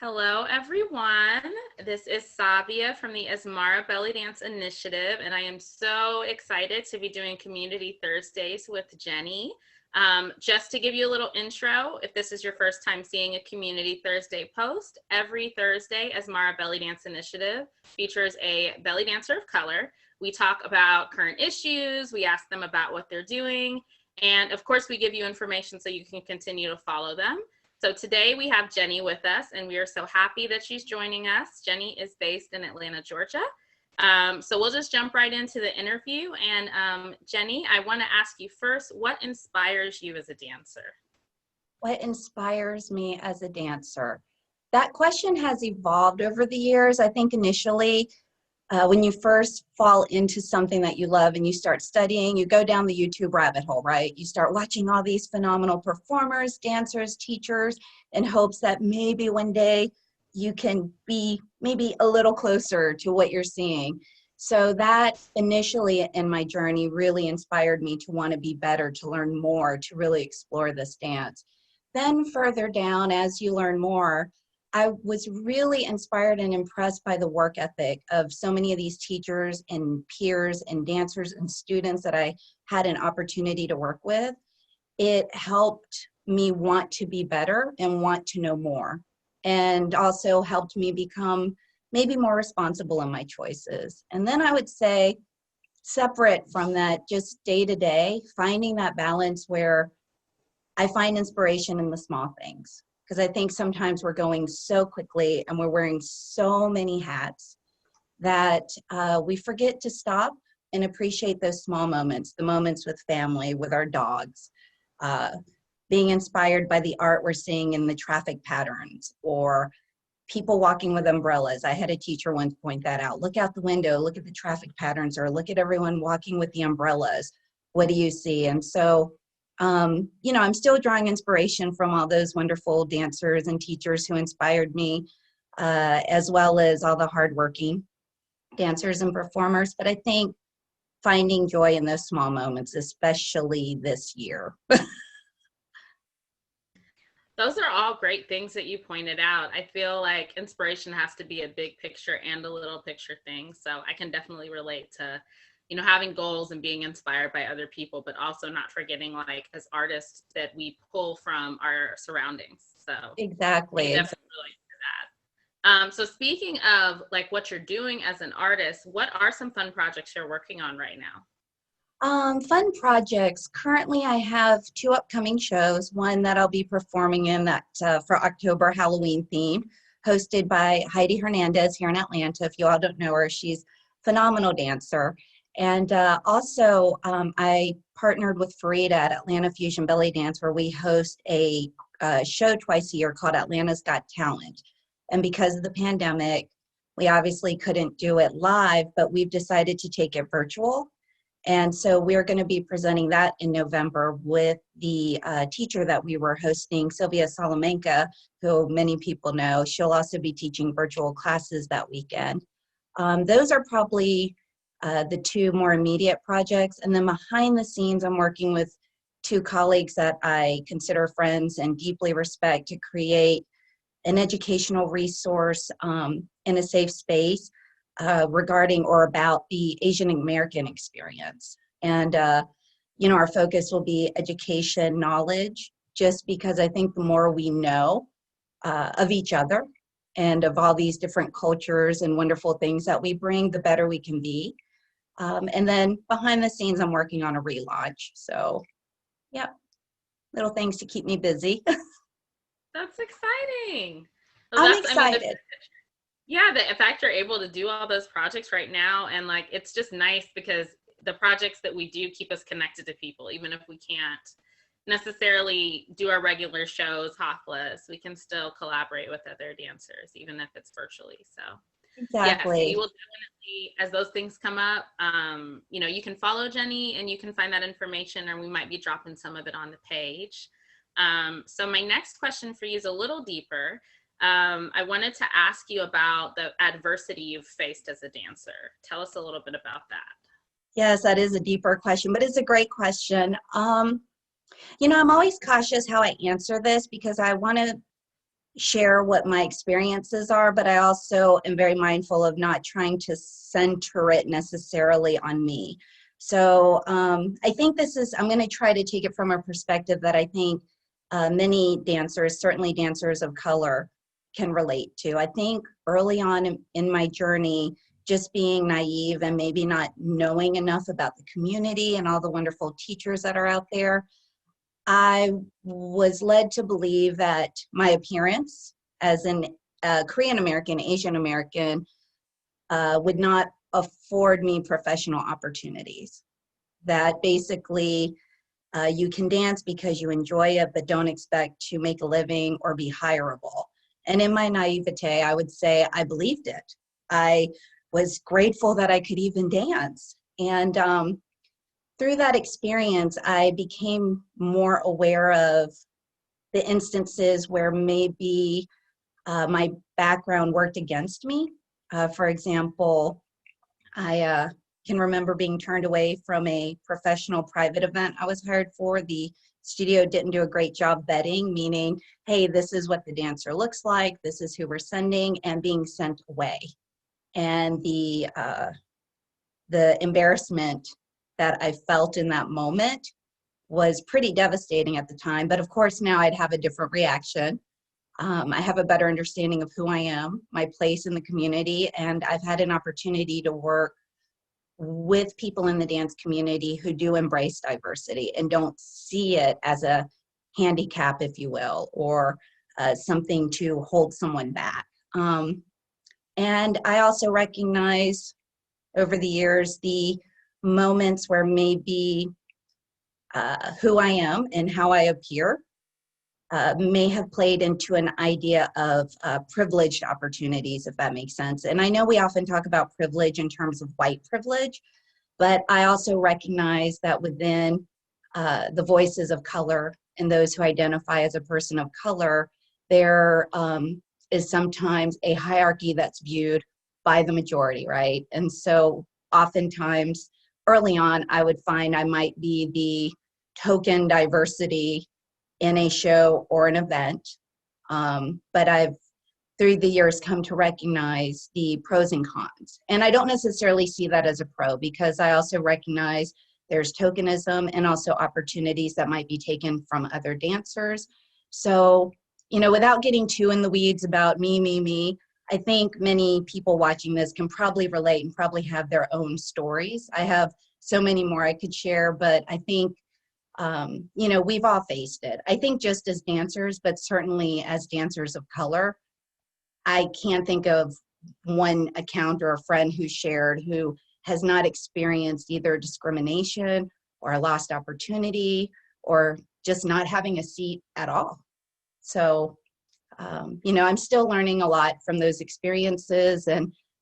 Hello, everyone. This is Sabia from the Asmara Bellydance Initiative, and I am so excited to be doing Community Thursdays with Jenny. Just to give you a little intro, if this is your first time seeing a Community Thursday post, every Thursday, Asmara Bellydance Initiative features a belly dancer of color. We talk about current issues, we ask them about what they're doing, and of course, we give you information so you can continue to follow them. So today we have Jenny with us, and we are so happy that she's joining us. Jenny is based in Atlanta, Georgia. So we'll just jump right into the interview. And Jenny, I want to ask you first, what inspires you as a dancer? What inspires me as a dancer? That question has evolved over the years. I think initially, when you first fall into something that you love and you start studying, you go down the YouTube rabbit hole, right? You start watching all these phenomenal performers, dancers, teachers, in hopes that maybe one day you can be maybe a little closer to what you're seeing. So that initially in my journey really inspired me to want to be better, to learn more, to really explore this dance. Then further down, as you learn more, I was really inspired and impressed by the work ethic of so many of these teachers and peers and dancers and students that I had an opportunity to work with. It helped me want to be better and want to know more, and also helped me become maybe more responsible in my choices. And then I would say, separate from that, just day to day, finding that balance where I find inspiration in the small things. Because I think sometimes we're going so quickly and we're wearing so many hats that we forget to stop and appreciate those small moments, the moments with family, with our dogs, being inspired by the art we're seeing in the traffic patterns, or people walking with umbrellas. I had a teacher once point that out. Look out the window, look at the traffic patterns, or look at everyone walking with the umbrellas. What do you see? And so, I'm still drawing inspiration from all those wonderful dancers and teachers who inspired me, as well as all the hardworking dancers and performers. But I think finding joy in those small moments, especially this year. Those are all great things that you pointed out. I feel like inspiration has to be a big picture and a little picture thing. So I can definitely relate to having goals and being inspired by other people, but also not forgetting, like, as artists, that we pull from our surroundings. So Exactly. I definitely relate to that. So speaking of like what you're doing as an artist, what are some fun projects you're working on right now? Fun projects. Currently, I have 2 upcoming shows. One that I'll be performing in that for October Halloween theme, hosted by Heidi Hernandez here in Atlanta. If you all don't know her, she's a phenomenal dancer. And also, I partnered with Farida at Atlanta Fusion Belly Dance, where we host a show twice a year called Atlanta's Got Talent. And because of the pandemic, we obviously couldn't do it live, but we've decided to take it virtual. And so we're going to be presenting that in November with the teacher that we were hosting, Sylvia Salamanca, who many people know. She'll also be teaching virtual classes that weekend. Those are probably the 2 more immediate projects. And then behind the scenes, I'm working with 2 colleagues that I consider friends and deeply respect to create an educational resource in a safe space regarding or about the Asian American experience. And, our focus will be education, knowledge, just because I think the more we know of each other and of all these different cultures and wonderful things that we bring, the better we can be. And then behind the scenes, I'm working on a relaunch. So, yeah, little things to keep me busy. That's exciting. I'm excited. The fact you're able to do all those projects right now, and like, it's just nice because the projects that we do keep us connected to people, even if we can't necessarily do our regular shows, Hoflas, we can still collaborate with other dancers, even if it's virtually. So Exactly. yes, we will definitely, as those things come up, you can follow Jenny and you can find that information, or we might be dropping some of it on the page. So my next question for you is a little deeper. I wanted to ask you about the adversity you've faced as a dancer. Tell us a little bit about that. Yes, that is a deeper question, but it's a great question. I'm always cautious how I answer this because I want to share what my experiences are, but I also am very mindful of not trying to center it necessarily on me. So I think I'm going to try to take it from a perspective that I think many dancers, certainly dancers of color, can relate to. I think early on in my journey, just being naive and maybe not knowing enough about the community and all the wonderful teachers that are out there, I was led to believe that my appearance as an Korean American, Asian American, would not afford me professional opportunities. That basically you can dance because you enjoy it, but don't expect to make a living or be hireable. And in my naivete, I would say I believed it. I was grateful that I could even dance. And through that experience, I became more aware of the instances where maybe my background worked against me. For example, I can remember being turned away from a professional private event I was hired for. The studio didn't do a great job vetting, meaning, hey, this is what the dancer looks like, this is who we're sending, and being sent away. And the embarrassment that I felt in that moment was pretty devastating at the time. But of course, now I'd have a different reaction. I have a better understanding of who I am, my place in the community, and I've had an opportunity to work with people in the dance community who do embrace diversity and don't see it as a handicap, if you will, or something to hold someone back. And I also recognize over the years the moments where maybe who I am and how I appear may have played into an idea of privileged opportunities, if that makes sense. And I know we often talk about privilege in terms of white privilege, but I also recognize that within the voices of color and those who identify as a person of color, there is sometimes a hierarchy that's viewed by the majority, right? And so oftentimes early on, I would find I might be the token diversity in a show or an event. But I've, through the years, come to recognize the pros and cons. And I don't necessarily see that as a pro, because I also recognize there's tokenism and also opportunities that might be taken from other dancers. So, you know, without getting too in the weeds about me, I think many people watching this can probably relate and probably have their own stories. I have so many more I could share, but I think you know, we've all faced it. I think just as dancers, but certainly as dancers of color, I can't think of one account or a friend who shared who has not experienced either discrimination or a lost opportunity or just not having a seat at all. So, you know, I'm still learning a lot from those experiences,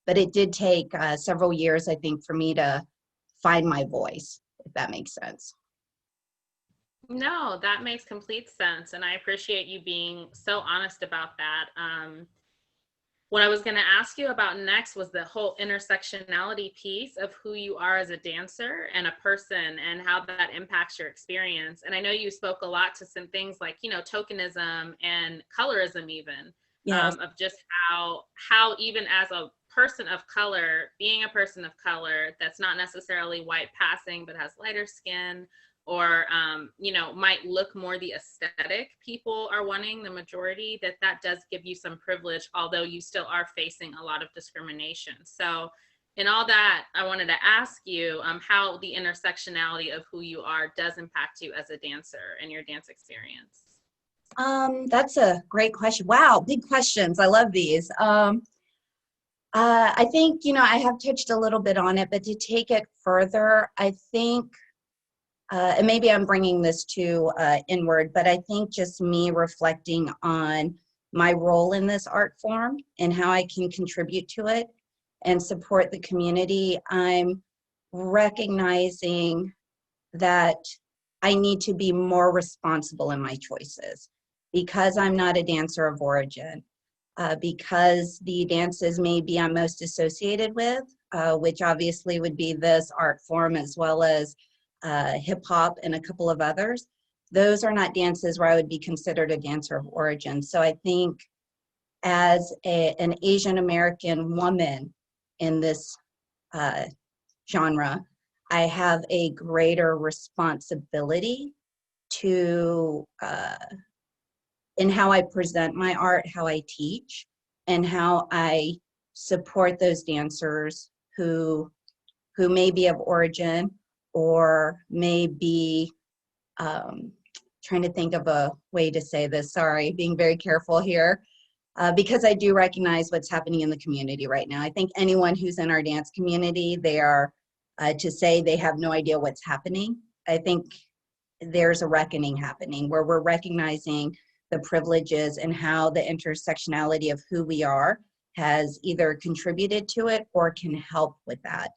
but it did take several years, I think, for me to find my voice, if that makes sense. No, that makes complete sense. And I appreciate you being so honest about that. What I was going to ask you about next was the whole intersectionality piece of who you are as a dancer and a person and how that impacts your experience. And I know you spoke a lot to some things like, you know, tokenism and colorism even, Yes. of just how even as a person of color, being a person of color that's not necessarily white passing, but has lighter skin, or you know, might look more the aesthetic people are wanting, the majority, that does give you some privilege, although you still are facing a lot of discrimination. So in all that, I wanted to ask you how the intersectionality of who you are does impact you as a dancer and your dance experience. That's a great question. Wow, big questions. I love these. I think, you know, I have touched a little bit on it, but to take it further, I think and maybe I'm bringing this to inward, but I think just me reflecting on my role in this art form and how I can contribute to it and support the community, I'm recognizing that I need to be more responsible in my choices because I'm not a dancer of origin, because the dances maybe I'm most associated with, which obviously would be this art form as well as hip hop and a couple of others. Those are not dances where I would be considered a dancer of origin. So I think as an Asian American woman in this genre, I have a greater responsibility to in how I present my art, how I teach, and how I support those dancers who may be of origin or may be trying to think of a way to say this. Sorry, being very careful here. Because I do recognize what's happening in the community right now. I think anyone who's in our dance community, they are, to say they have no idea what's happening, I think there's a reckoning happening where we're recognizing the privileges and how the intersectionality of who we are has either contributed to it or can help with that.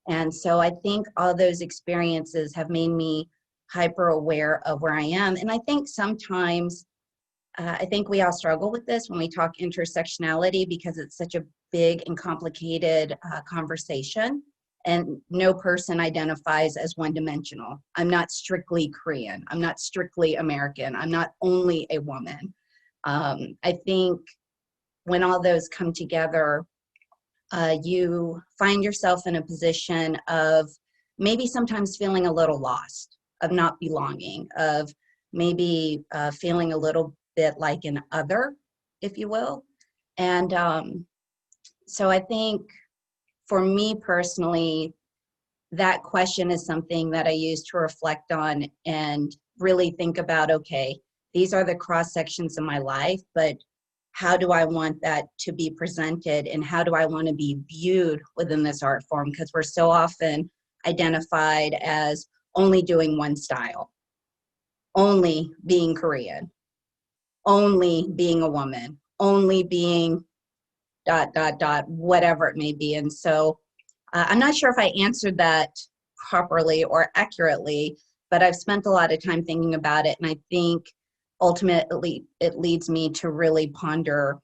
And so I think all those experiences have made me hyper aware of where I am. And I think sometimes I think we all struggle with this when we talk intersectionality because it's such a big and complicated conversation, and no person identifies as one-dimensional. I'm not strictly Korean. I'm not strictly American. I'm not only a woman. I think when all those come together, you find yourself in a position of maybe sometimes feeling a little lost, of not belonging, of maybe feeling a little bit like an other, if you will. And so I think for me personally, that question is something that I use to reflect on and really think about, okay, these are the cross sections of my life, but how do I want that to be presented and how do I want to be viewed within this art form? Because we're so often identified as only doing one style, only being Korean, only being a woman, only being ... whatever it may be. And so I'm not sure if I answered that properly or accurately, but I've spent a lot of time thinking about it. And I think ultimately it leads me to really ponder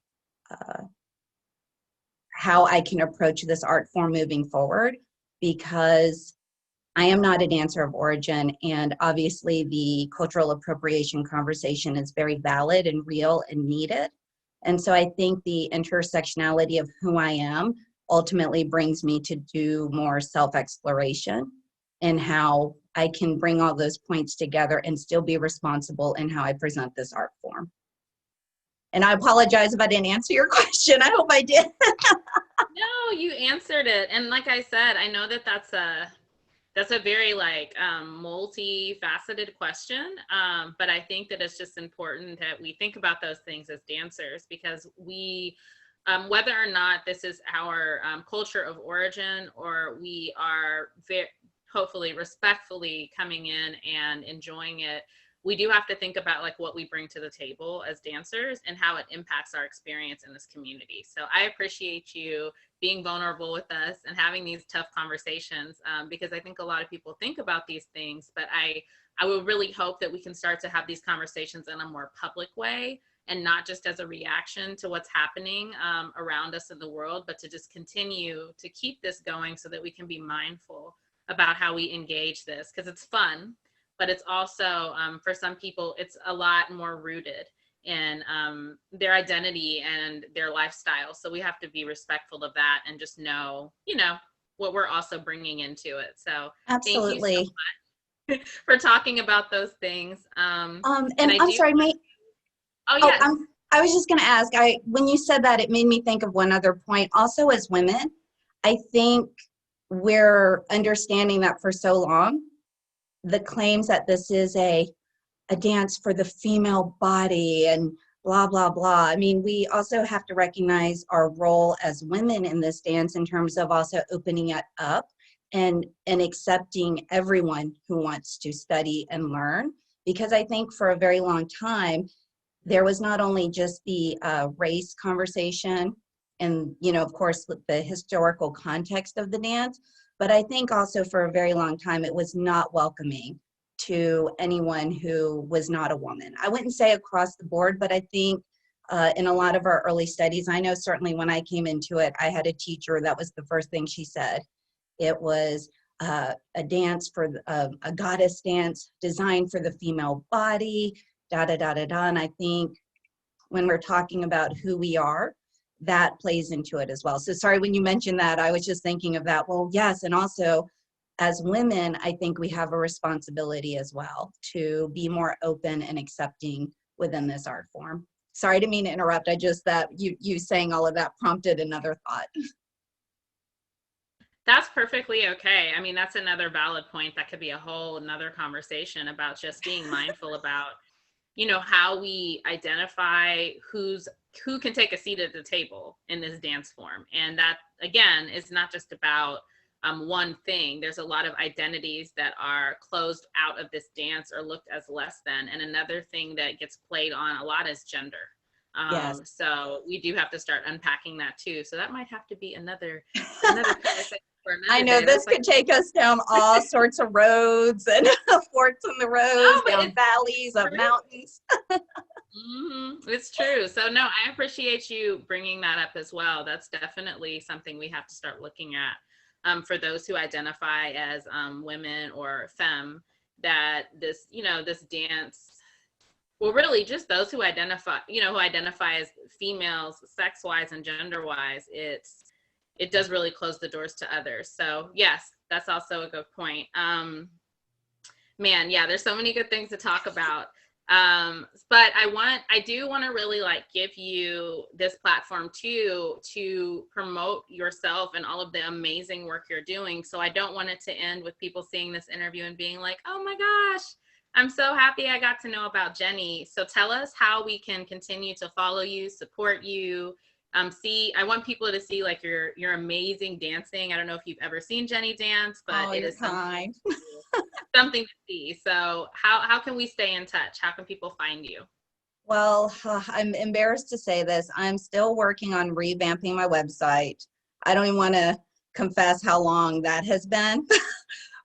how I can approach this art form moving forward, because I am not a dancer of origin, and obviously the cultural appropriation conversation is very valid and real and needed. And so I think the intersectionality of who I am ultimately brings me to do more self-exploration and how I can bring all those points together and still be responsible in how I present this art form. And I apologize if I didn't answer your question. I hope I did. No, you answered it. And like I said, I know that that's a very like multifaceted question, but I think that it's just important that we think about those things as dancers, because we, whether or not this is our culture of origin, or we are hopefully respectfully coming in and enjoying it, we do have to think about like what we bring to the table as dancers and how it impacts our experience in this community. So I appreciate you being vulnerable with us and having these tough conversations, because I think a lot of people think about these things, but I will really hope that we can start to have these conversations in a more public way, and not just as a reaction to what's happening around us in the world, but to just continue to keep this going so that we can be mindful about how we engage this, because it's fun, but it's also, for some people, it's a lot more rooted in their identity and their lifestyle. So we have to be respectful of that and just know, what we're also bringing into it. So Absolutely. Thank you so much for talking about those things. And I'm sorry, Oh, yes. I was just going to ask, when you said that, it made me think of one other point. Also, as women, I think we're understanding that for so long, the claims that this is a dance for the female body and blah, blah, blah. I mean, we also have to recognize our role as women in this dance in terms of also opening it up and accepting everyone who wants to study and learn. Because I think for a very long time, there was not only just the race conversation and, of course, the historical context of the dance, but I think also for a very long time, it was not welcoming to anyone who was not a woman. I wouldn't say across the board, but I think in a lot of our early studies, I know certainly when I came into it, I had a teacher, that was the first thing she said. It was a dance for a goddess dance designed for the female body, da da da da da. And I think when we're talking about who we are, that plays into it as well. So sorry, when you mentioned that, I was just thinking of that. Well, yes, and also as women, I think we have a responsibility as well to be more open and accepting within this art form. Sorry, I didn't mean to interrupt. I just, that you saying all of that prompted another thought. That's perfectly okay. I mean, that's another valid point. That could be a whole another conversation about just being mindful about, you know, how we identify who can take a seat at the table in this dance form. And that, again, is not just about one thing. There's a lot of identities that are closed out of this dance or looked as less than. And another thing that gets played on a lot is gender. Yes. So we do have to start unpacking that too. So that might have to be another conversation for another I know day. this could take us down all sorts of roads and forks in the roads, No, down valleys, up mountains. It's true. So no, I appreciate you bringing that up as well. That's definitely something we have to start looking at for those who identify as women or femme, that this, you know, this dance, well, really just those who identify, you know, who identify as females, sex-wise and gender-wise, it does really close the doors to others. So yes, that's also a good point. Man, yeah, there's so many good things to talk about. But I do want to really like give you this platform too, to promote yourself and all of the amazing work you're doing. So I don't want it to end with people seeing this interview and being like, oh my gosh, I'm so happy I got to know about Jenny. So tell us how we can continue to follow you, support you. I want people to see like your amazing dancing. I don't know if you've ever seen Jenny dance, but it is something to see. So how can we stay in touch? How can people find you? Well, I'm embarrassed to say this. I'm still working on revamping my website. I don't even want to confess how long that has been.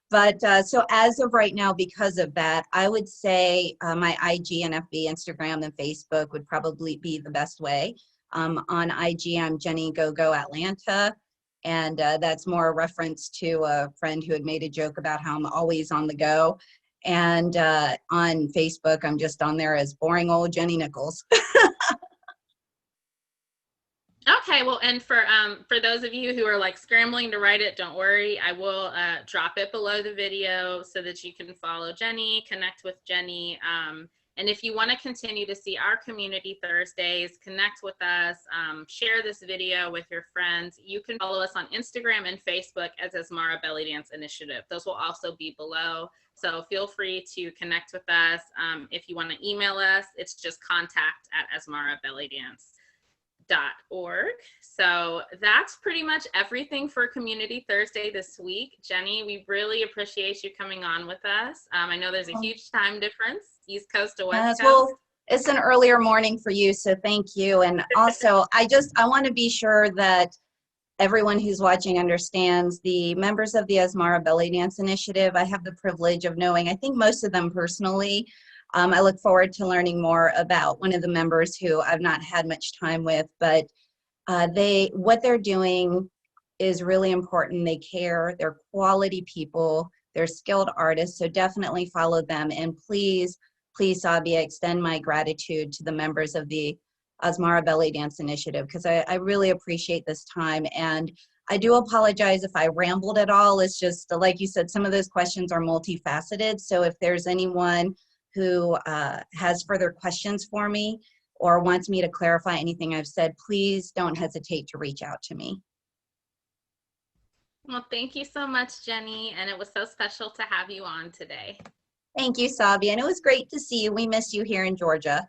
But so as of right now, because of that, I would say my IG and FB, Instagram, and Facebook would probably be the best way. On IG, I'm Jenny Go Atlanta. And that's more a reference to a friend who had made a joke about how I'm always on the go. And on Facebook, I'm just on there as boring old Jenny Nichols. Okay, well, and for those of you who are like scrambling to write it, don't worry. I will drop it below the video so that you can follow Jenny, connect with Jenny. And if you want to continue to see our community Thursdays, connect with us, share this video with your friends. You can follow us on Instagram and Facebook as Asmara Bellydance Initiative. Those will also be below. So feel free to connect with us. If you want to email us, it's just contact@asmarabellydance.org. So that's pretty much everything for Community Thursday this week. Jenny, we really appreciate you coming on with us. I know there's a huge time difference, East Coast to West Coast. Well, it's an earlier morning for you, so thank you. And also, I want to be sure that everyone who's watching understands the members of the Asmara Bellydance Initiative. I have the privilege of knowing, I think, most of them personally. I look forward to learning more about one of the members who I've not had much time with, but what they're doing is really important. They care, they're quality people, they're skilled artists, so definitely follow them. And please, Sabia, extend my gratitude to the members of the Asmara Bellydance Initiative, because I really appreciate this time. And I do apologize if I rambled at all. It's just, like you said, some of those questions are multifaceted. So if there's anyone who has further questions for me or wants me to clarify anything I've said, please don't hesitate to reach out to me. Well, thank you so much, Jenny. And it was so special to have you on today. Thank you, Sabia. And it was great to see you. We miss you here in Georgia.